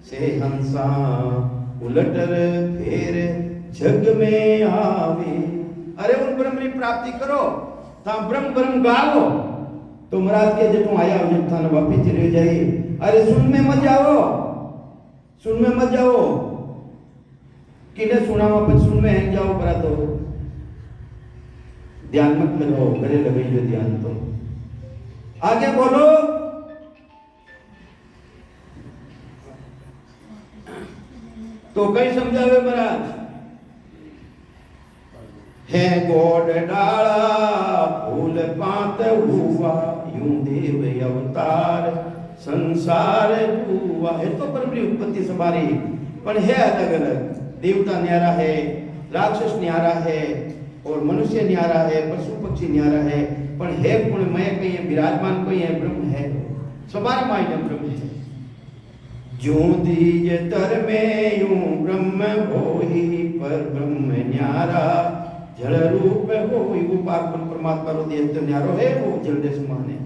से हंसा उलटर फिर जग में आवे। अरे उन ब्रह्म की प्राप्ति करो ता ब्रह्म ब्रह्म गाओ तो महाराज के जटू आया हो जब थाने वापिस चले जाए। अरे सुन में मत जाओ, सुन में मत जाओ किने सुना वापस सुन में हैंग जाओ परा तो ध्यान मत लगाओ, करे लगे जो ध्यान तो आगे बोलो। तो कई समझावे महाराज है गोड डाला फूल पात हुआ यूं देव अवतार संसार हुआ। है तो परम उत्पत्ति सवारी पर है अलग अलग, देवता न्यारा है, राक्षस न्यारा है और मनुष्य न्यारा है, पशु पक्षी न्यारा है, पर है गुणमय कहीं है, विराजमान कोई है, ब्रह्म है, सवारा मायने ब्रह्म है। जो दीज तर में यूं ब्रह्म होई पर ब्रह्म न्यारा जल रूप होई। वो पार परमात्मा रो देह तो न्यारो है, वो जल दे समान है।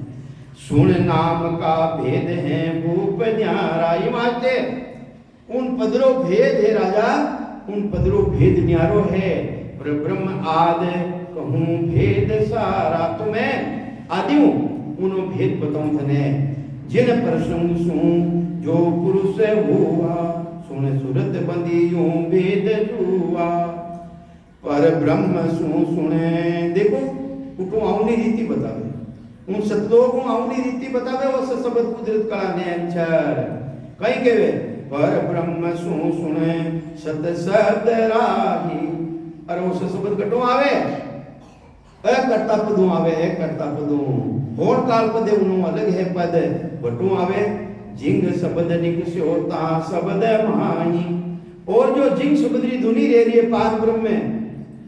सुन नाम का भेद है भूप न्यारा। ये मानते उन पदरो भेद है राजा, उन पदरो भेद न्यारो है पर ब्रह्म आद कहूं भेद सारा। तो मैं आदि हूं उनो भेद बताऊं थने जिन प्रसंग सुन जो पुरुष हुआ सुन सुरत बंदी यूं भेद जुआ। पर ब्रह्म सुने देखो उठो आउनी रीति बतावे उन सतलोक हूं आउनी रीति बतावे वो शब्द कुदरत कला ने अक्षर कहीं केवे पर ब्रह्म सुने सत सद राही। अरे वो शब्द कटो आवे करता पदू आवे करता पदू होर काल पदे उनो अलग है पद बटू आवे जिंग शब्द निकस्यो ता शब्द माही। और जो जिंग शब्द री धुनी रह रही है पार ब्रह्म में,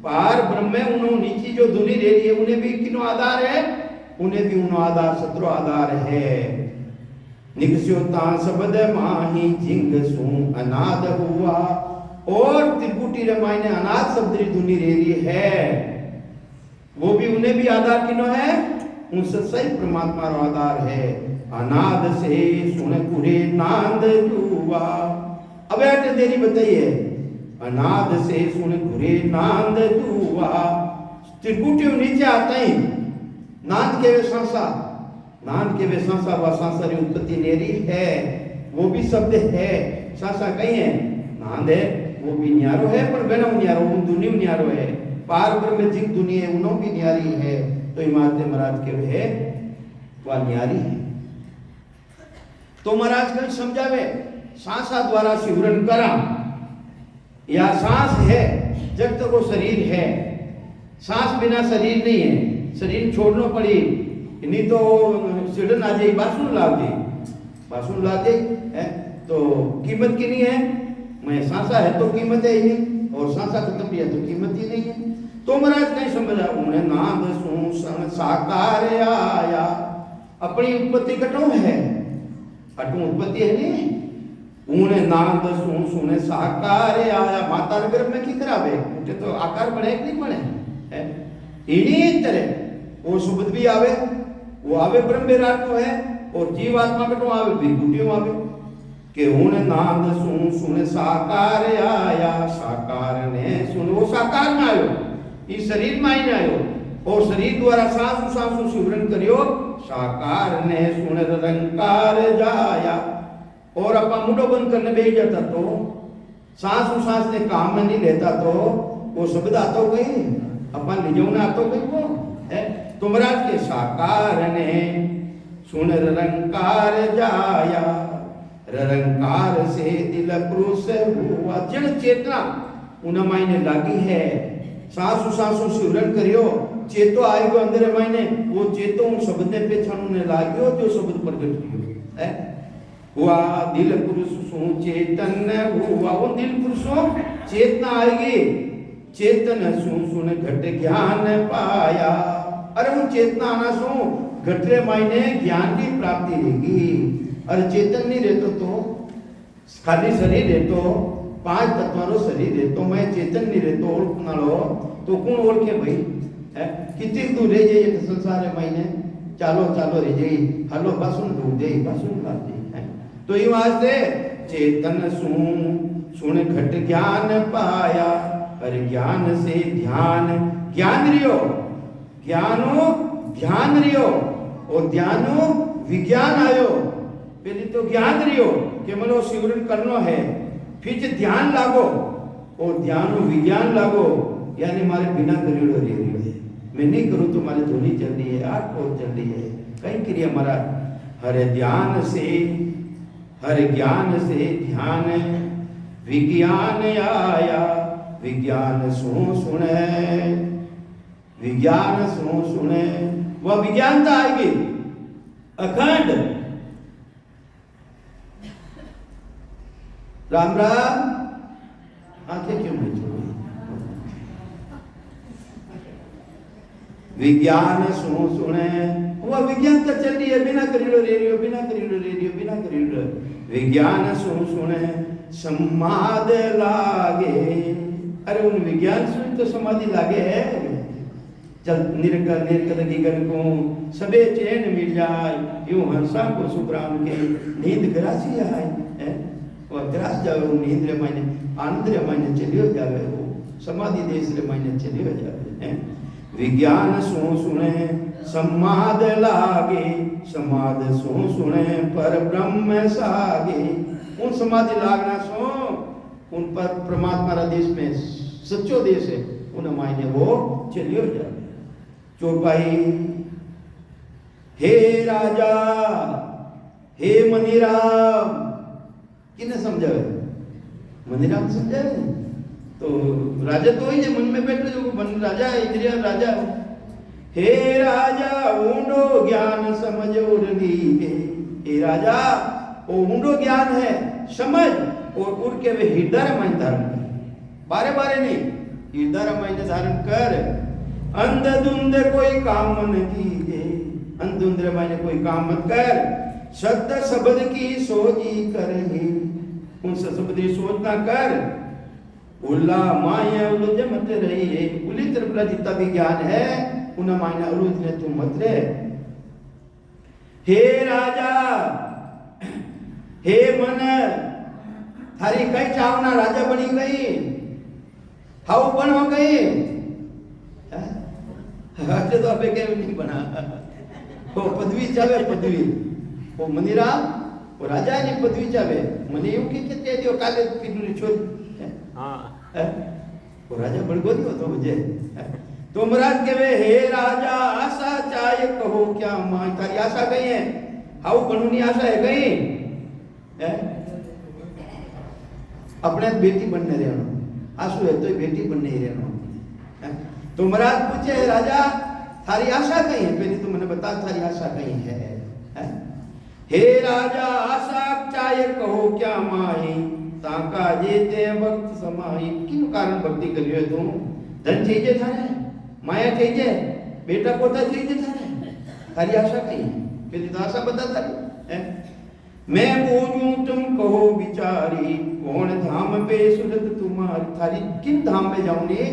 पार ब्रह्म में उनो नीची जो धुनी रह रही है उन्हें भी किनो आधार है, उन्हें भी उनो आधार सत्रो आधार है। निकस्यो ता शब्द माही जिंग सु अनाद हुआ। और त्रिपुटी रमाई ने अनाद शब्द री धुनी रह रही है, वो भी उन्हें भी आधार किनो है, उन सही परमात्मा रो आधार है। अनाद से सुन कुरे नांद जुआ। अब ऐसे देरी बताइए अनाद से सुन कुरे नांद जुआ। त्रिपुटी नीचे आता ही नांद के वे सांसा, नांद के वे सांसा व सांसा री उत्पत्ति नेरी है, वो भी शब्द है। सांसा कहीं है नांद है, वो भी न्यारो है पर गणो न्यारो उन दुनिया न्यारो है। पार ब्रह्म जिक दुनिया उनो भी न्यारी है। तो इमारते महाराज के है वह न्यारी है। तो महाराज कहीं समझावे सांसा द्वारा सिमरन करा या सांस है जब तक वो शरीर है, सांस बिना शरीर नहीं है, शरीर छोड़ना पड़ी नहीं तो सिडन आ जाए बासुन लाग जाए, बासुन लाग जाए तो कीमत की नहीं है। मैं सांसा है तो कीमत है ही नहीं और सांसा खत्म भी है तो कीमत ही नहीं है। तो महाराज कहीं समझा उन्हें नाद सुन साकार आया। अपनी उत्पत्ति कटो है, अटू उत्पत्ति है नहीं। उन्हें नाद सुन साकार आया। माता गर्भ में की करावे उठे तो आकार बने कि नहीं बने है इन्हीं तरह वो शब्द भी आवे, वो आवे ब्रह्म विराट को है और जीवात्मा कटो आवे विभूतियों आवे के उन नाद सुन साकार आया। साकार ने सुन वो साकार में आयो, इस शरीर में ही आयो और शरीर द्वारा सांस सांस सिमरन करियो। साकार ने सुन रंकार जाया। और अपन मुंडो बंद करने बैठ जाता तो सांस सांस ने काम में नहीं लेता तो वो शब्द आता हो गई अपन निजौना आता हो गई वो है। तो महाराज के साकार ने सुन रंकार जाया। रंकार से दिल पुरुष हुआ। जड़ चेतना उन मायने लागी है। सांसु सांसु सिमरन करियो चेतो आएगो अंदर मायने वो चेतो शब्द ने पहचानू ने लागियो जो शब्द प्रकट कियो है। हुआ दिल पुरुष सु चेतन हुआ। वो दिल पुरुषों चेतना आएगी, चेतन सुन घट ज्ञान पाया। अरे वो चेतना आना सु घटरे मायने ज्ञान की प्राप्ति रहेगी। अरे चेतन नहीं रहते तो खाली शरीर रहते पांच तत्वारो शरीर है तो मैं चेतन नहीं रहते ओळख ना लो तो कौन ओळखे भाई है। कितनी दूर रह जाइए संसार है मायने चालो चालो रे जई हलो बसुन ढूंढ जई बसुन कर जई। तो ये वास्ते चेतन सुन घट ज्ञान पाया, पर ज्ञान से ध्यान ज्ञान रियो, ज्ञानो ध्यान रियो और ध्यानो विज्ञान आयो। पहले तो ज्ञान रियो कि मनो सिमरन करनो है, फिर ध्यान लागो और ध्यान विज्ञान लागो, यानी मारे बिना करियो रे रियो है। मैं नहीं करूँ तो मारे धोनी चल रही है, आठ और चल रही है, कहीं क्रिया मारा हर ज्ञान से ध्यान विज्ञान आया, विज्ञान सुने विज्ञान सुने वह विज्ञानता आएगी अखंड। राम राम, आंखें क्यों नहीं छोड़ी? विज्ञान सुने वह विज्ञान तो चल रही है, बिना करीलो रे रियो, बिना करीलो रे रियो, बिना करीलो विज्ञान सुने समाध लागे। अरे उन विज्ञान सुन तो समाधि लागे है। जब निर्गन को सबे चैन मिल जाए, यूं हंसा को सुखराम के नींद ग्रासी आए, और ग्रास जावे वो नींद रे मायने आनंद रे मायने चलियो जावे, वो समाधि देश रे मायने चलियो जावे। विज्ञान सुने समाध लागे, समाध सुने पर ब्रह्म सागे। उन समाधि लागना सो उन पर परमात्मा रा देश में सच्चो देश है, उन मायने वो चलियो जावे। चौपाई हे राजा हे मनीराम, किने समझावे? मनीराम समझावे। तो राजा तो ही मन में बैठो जो मन राजा है, इंद्रिया राजा। हे राजा ऊंडो ज्ञान समझ और लीगे। हे राजा वो ऊंडो ज्ञान है, समझ और उड़ के वे हृदय में धारण कर, बारे बारे नहीं, हृदय में धारण कर। अंधधुंध कोई काम न कीजे, अंधधुंध मायने कोई काम मत कर। सत्य शब्द की सोची करही, उन शब्द की सोच ना कर। उल्ला माया उलझ मत रही, उली तरफ जितना भी ज्ञान है उन मायना उलझने तुम मत रहे। हे राजा हे मन, थारी कई चावना राजा बनी गई, हाउ बन हो गई। राजा तो अबे के नहीं बना, वो पदवी चावे पदवी, वो मनीराम वो राजा ने पदवी चावे। मने यूं की कहते दियो काले पिनुरी छोड़, हां वो राजा बन गयो तो मुझे। तो महाराज कहवे हे राजा आशा चाहे कहो क्या मां, तारी आशा कही है, हाउ बनूनी आशा है कही है? अपने बेटी बनने रहना, आंसू है तो बेटी बनने ही रहना। तो महाराज पूछे राजा थारी आशा कहीं है? पहले तो मैंने बता थारी आशा कहीं है? हे राजा आशा चाहे कहो क्या माही, ताका जेते वक्त समाही। किन कारण भक्ति करियो है तुम? धन चाहिए थाने, माया चाहिए, बेटा पोता चाहिए थाने, थारी आशा कहीं है? पहले तो आशा बता थारी है। मैं पूछूं तुम कहो विचारी, कौन धाम पे सुरत तुम्हारी। थारी किन धाम में जाऊंगी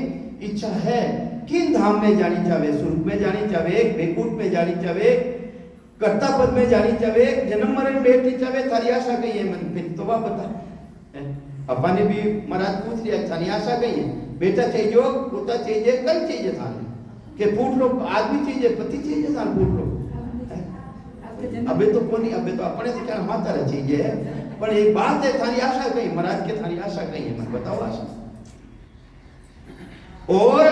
इच्छा है? किन धाम में जानी चाहे? स्वर्ग में जानी चाहे, बैकुंठ में जानी चाहे, कर्ता पद में जानी चाहे, जन्म मरण बैठनी चाहे, थारी आशा कही है? मन फिर तो वह बता। अपा ने भी महाराज पूछ लिया थारी आशा कही है? बेटा चाहिए, पोता चाहिए, कल चाहिए थाने के फूट लो, आदमी चाहिए, पति चाहिए थाने फूट लो। अबे तो कोनी, अबे तो अपने से क्या माता रह चाहिए। पर एक बात है थारी आशा कही, महाराज के थारी आशा कही है? मन बताओ आशा। और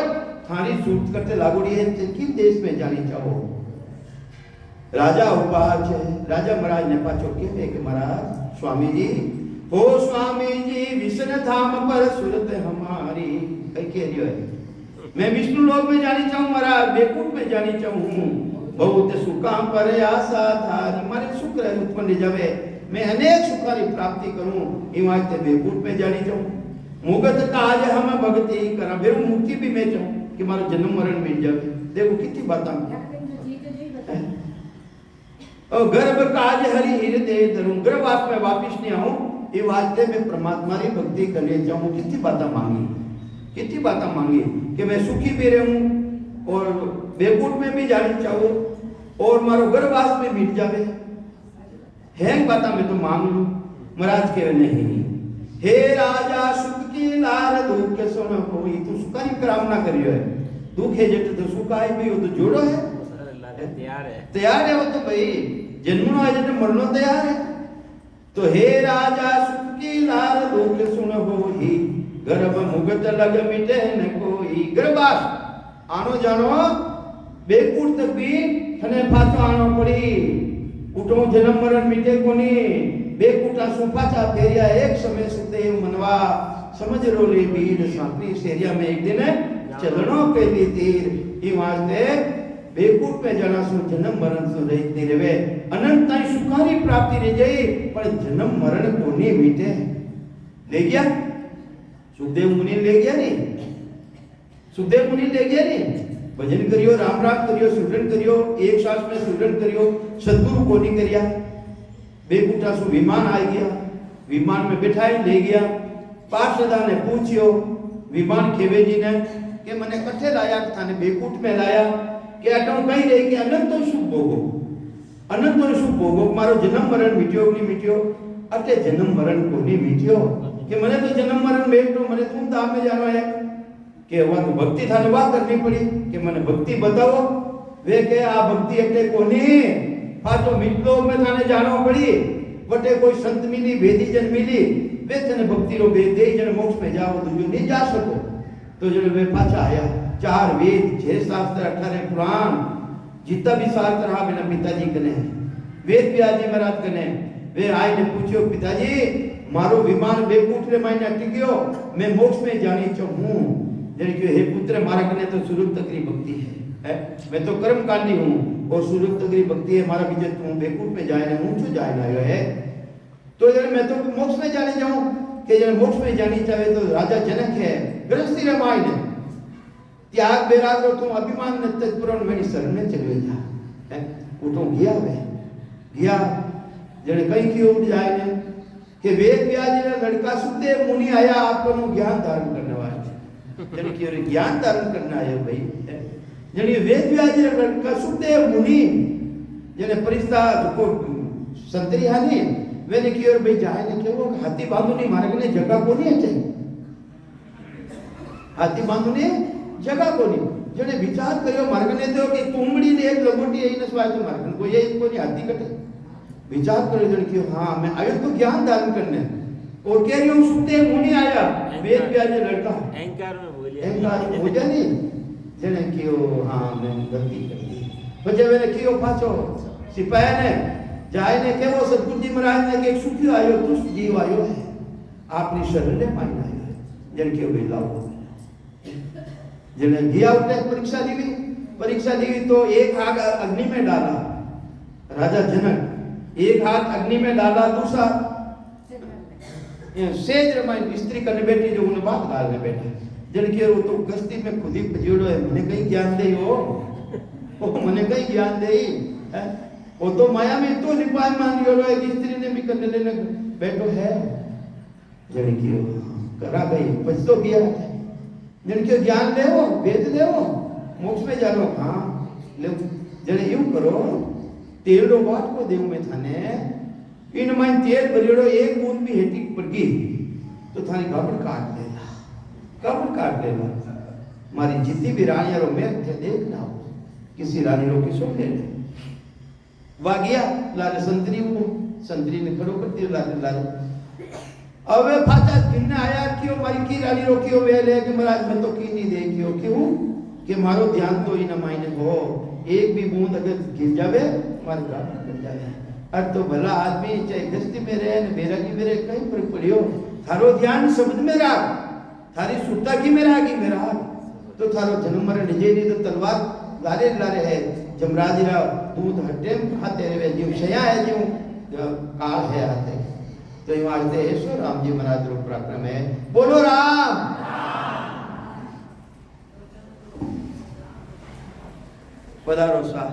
थारी सूट करते लागोड़ी है, किन देश में जानी चाहो? राजा उपाच है, राजा महाराज ने पाछो के महाराज स्वामी जी, हो स्वामी जी विष्णु धाम पर सुरत हमारी। कई कह रही है मैं विष्णु लोक में जानी चाहूं महाराज, बैकुंठ में जानी चाहूं, बहुत सुखा पर आशा थारी। मारे सुख रहे उत्पन्न जावे, मैं अनेक सुखारी प्राप्ति करूं, इवाते बैकुंठ में जानी चाहूं। मुगत काज हम भक्ति करा, फिर मुक्ति भी मैं चाहूं कि मारा जन्म मरण मिल जावे। देखो कितनी बात और गर्भ काज हरि हृदय धरूं, गर्भवास में वापिस नहीं आऊं, ये वास्ते में परमात्मा की भक्ति करने चाहूं। कितनी बातें मांगी, कितनी बातें मांगी कि मैं सुखी भी रहूं और बैकुंठ में भी जानी चाहूं, और मारो गर्भवास में मिट जावे है बाता में तो मांग लू। महाराज कहे नहीं, हे राजा सुख की लार दुख के सुन होई, तू सुखारी कामना करियो है, दुख है जट तो सुख आए भी, वो तो जोड़ो है, तैयार है वो तो भाई, जन्मनो है जट मरनो तैयार है। तो हे राजा सुख की लार दुख सुन होई, गर्भ मुगत लग मिटे न कोई। गर्भवास आनो जानो बेकूट तक भी थने पाछो आनो पड़ी, उठो जन्म मरण मिटे कोनी, बेकूटा सुपाचा फेरिया एक समय सुखदेव मनवा, समझ रोली बीड़ सांपनी सेरिया में एक दिन चलनो पहली तीर। ये वास्ते बेकूट पे जाना सु जन्म मरण सु रहती रहे, अनंत ताई सुखारी प्राप्ति रह जाई, पर जन्म मरण कोनी मिटे। ले गया सुखदेव मुनि, ले गया नहीं, सुखदेव मुनि ले गया नहीं। भजन करियो, राम राम करियो, सुरन करियो, एक सांस में सुरन करियो, सदगुरु को नहीं करिया। बेकूटा सु विमान आ गया, विमान में बिठाई ले गया। पार्षदा ने पूछियो विमान खेवे जी ने कि मने कठे लाया, थाने बेकूट में लाया कि अटो कहीं रही कि अनंत सुख भोगो, अनंत सुख भोगो, मारो जन्म मरण मिट्यो नहीं मिट्यो, अटे जन्म मरण को नहीं मिट्यो कि मने तो जन्म मरण बैठो, मने तुम धाम में जानो है कि वह तो भक्ति थाने बात करनी पड़ी कि मने भक्ति बताओ। वे के आ भक्ति अटे कोनी, पाछो मिटलो में थाने जानो पड़ी, बटे कोई संत मिली, वेदी जन मिली, वे तने भक्ति रो वेद दे जन मोक्ष में जाओ, तो जो नहीं जा सको। तो जो वे पाछा आया, 4 वेद, 6 शास्त्र, 18 पुराण, जितना भी शास्त्र रहा मेरा पिताजी कने, वेद व्यास जी महाराज कने, वे आए ने पूछो पिताजी मारो विमान बेकूट रे मायने अटक्यो, मैं मोक्ष में जानी चाहूं। जने कि हे पुत्र मारा कने तो सुरुत तकरी भक्ति है, मैं तो कर्म कांडी हूं और सुरुत तकरी भक्ति है, मारा बीजे तू बेकूट में जाए ना ऊंचो जाए ना है। तो जने मैं तो मोक्ष में जाने जाऊं कि जने मोक्ष में जानी चाहे तो राजा जनक है, गृहस्थी रे मायने त्याग बेराग रो तुम अभिमान ने तत्पुरन मेरी शरण में चले जा। उठो गया वे गया जने कहीं की उठ जाए ने कि वेद व्यास जी ने लड़का सुखदेव मुनि आया आपको ज्ञान धारण करने वाले, जने कि ज्ञान धारण करना है भाई, जने वेद व्यास जी ने लड़का सुखदेव मुनि जने परिस्ता को संतरी हानि वेने की और भाई जाए ने केवो हाथी बांधो नहीं मारे ने जगह को नहीं है, हाथी बांधो ने जगह को नहीं। जने विचार करियो मार्गने तो कि तुमड़ी ने एक लगोटी यही नसवाय तो मार्गन को ये इनको नहीं हाथी कटे। विचार करियो जने कि हां मैं आयो तो ज्ञान दान करने और कह रही हूं सुखदेव मुनि आया, वेद व्यास जी लड़का अहंकार में बोलिया, अहंकार हो जाए नहीं जने कि हां मैं गलती कर दी। बजे मैंने कियो पाछो सिपाही ने जाए ने के वो सतगुरु जी महाराज ने के सुखी आयो तुस जीव आयो है, आपनी शरण में पाइन आयो है, जन के वे लाओ जने गया उठे परीक्षा दी तो एक हाथ अग्नि में डाला राजा जनक, एक हाथ अग्नि में डाला, दूसरा सेज रमाई स्त्री करने बैठी जो उन्हें बात डालने बैठा। जन के वो तो गस्ती में खुद ही पजीड़ो है, मैंने कहीं ज्ञान दे हो वो मैंने कहीं ज्ञान दे वो तो माया में तो सिपाही मान लियो है कि स्त्री ने भी करने लेने बैठो है। जन की करा गई बच तो गया, जिनके ज्ञान लेवो वेद लेवो मोक्ष में जानो, हाँ ले जने यूं करो तेल रो बात को देव में थाने इन में तेल भरियो एक बूंद भी हेटी पड़गी तो थानी गाबड़ काट देला, गाबड़ काट देला। मारी जितनी भी रानियां रो मैं थे देखना हो किसी रानी रो किसो ले ले वागिया लाले संतरी ने खड़ो कर दियो लाले अबे फाचा किन्ने आया क्यों मारी की रानी रोकियो वे ले कि महाराज मैं तो की नहीं देखियो क्यों कि मारो ध्यान तो इन मायने हो एक भी बूंद अगर गिर जावे मार का गिर जावे। अब तो भला आदमी चाहे गस्ती में रहे न बेरगी में रहे कहीं फर्क पड़ियो, थारो ध्यान शब्द में राग, थारी सुरता की में रागी में राग, तो थारो जन्म मरण निजे नहीं तो तलवार लारे लारे है जमराज रा दूध हटे हाथे रे जीव शया है जीव काल है हाथे। तो ये वास्ते ऐसो राम जी महाराज रो पराक्रम है, बोलो राम। पधारो सा।